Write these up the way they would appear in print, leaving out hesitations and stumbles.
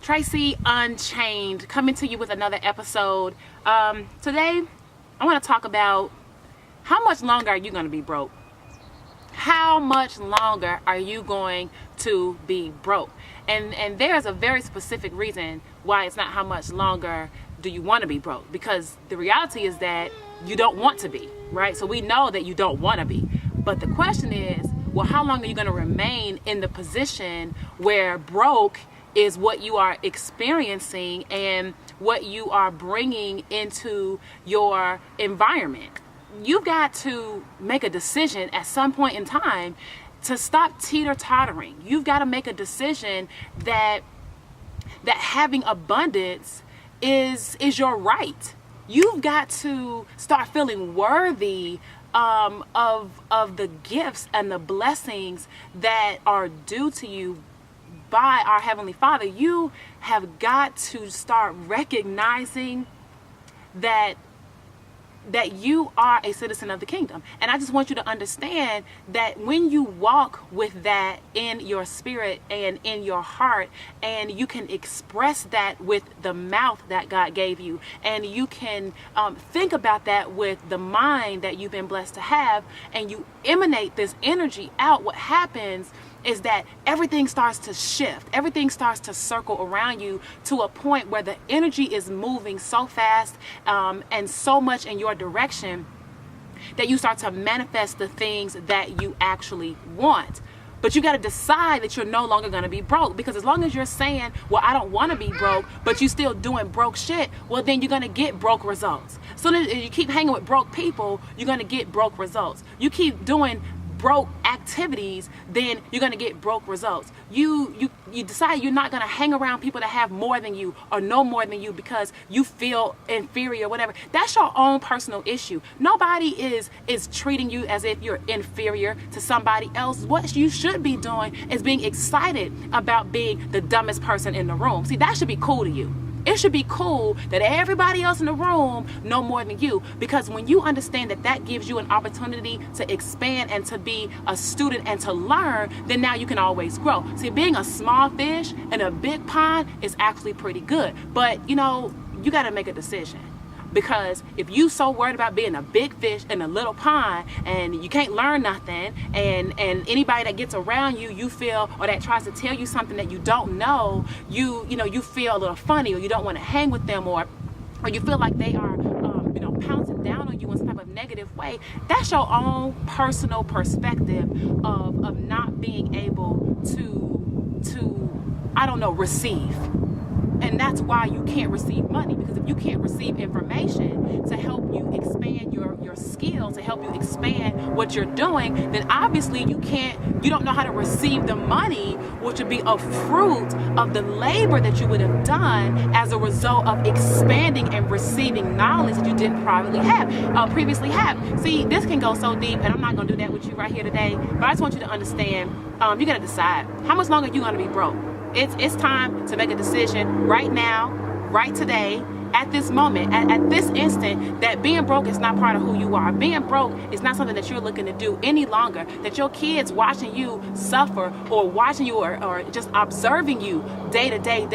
Tracey Unchained, coming to you with another episode. Today, I want to talk about how much longer are you going to be broke? How much longer are you going to be broke? And there's a very specific reason why it's not how much longer do you want to be broke. Because the reality is that you don't want to be, right? So we know that you don't want to be. But the question is, well, how long are you going to remain in the position where broke is what you are experiencing and what you are bringing into your environment? You've got to make a decision at some point in time to stop teeter-tottering. You've got to make a decision that having abundance is your right. You've got to start feeling worthy of the gifts and the blessings that are due to you by our Heavenly Father. You have got to start recognizing that you are a citizen of the kingdom. And I just want you to understand that when you walk with that in your spirit and in your heart, and you can express that with the mouth that God gave you, and you can think about that with the mind that you've been blessed to have, and you emanate this energy out, what happens is that everything starts to shift. Everything starts to circle around you to a point where the energy is moving so fast and so much in your direction that you start to manifest the things that you actually want. But you got to decide that you're no longer going to be broke, because as long as you're saying, well, I don't want to be broke, but you're still doing broke shit, well, then you're going to get broke results. So then you keep hanging with broke people, you're going to get broke results. You keep doing broke activities, then you're going to get broke results. You decide you're not going to hang around people that have more than you or know more than you because you feel inferior or whatever. That's your own personal issue. Nobody is treating you as if you're inferior to somebody else. What you should be doing is being excited about being the dumbest person in the room. See, that should be cool to you. It should be cool that everybody else in the room know more than you, because when you understand that gives you an opportunity to expand and to be a student and to learn, then now you can always grow. See, being a small fish in a big pond is actually pretty good, but you got to make a decision. Because if you so worried about being a big fish in a little pond and you can't learn nothing, and anybody that gets around you, you feel, or that tries to tell you something that you don't know, you feel a little funny, or you don't want to hang with them, or you feel like they are pouncing down on you in some type of negative way. That's your own personal perspective of not being able to receive. And that's why you can't receive money, because if you can't receive information to help you expand your skills, to help you expand what you're doing, then obviously you don't know how to receive the money, which would be a fruit of the labor that you would have done as a result of expanding and receiving knowledge that you didn't previously have. See, this can go so deep, and I'm not going to do that with you right here today, but I just want you to understand, you got to decide how much longer you're going to be broke. It's time to make a decision right now, right today, at this moment, at this instant, that being broke is not part of who you are. Being broke is not something that you're looking to do any longer. That your kids watching you suffer, or watching you, or just observing you day to day,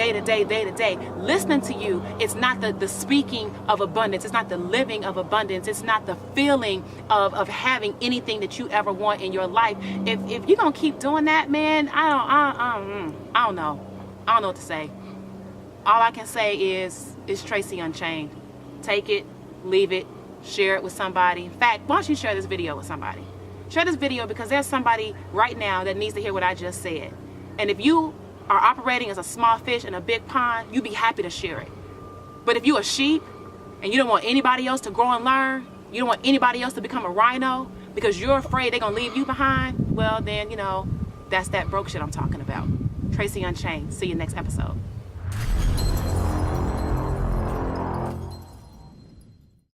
listening to you. It's not the speaking of abundance. It's not the living of abundance. It's not the feeling of having anything that you ever want in your life. If you're gonna keep doing that, man, I don't know. I don't know what to say. All I can say is Tracey Unchained. Take it, leave it, share it with somebody. In fact, why don't you share this video with somebody? Share this video, because there's somebody right now that needs to hear what I just said. And if you are operating as a small fish in a big pond, you'd be happy to share it. But if you're a sheep and you don't want anybody else to grow and learn, you don't want anybody else to become a rhino because you're afraid they're going to leave you behind, well then, that's that broke shit I'm talking about. Tracey Unchained. See you next episode.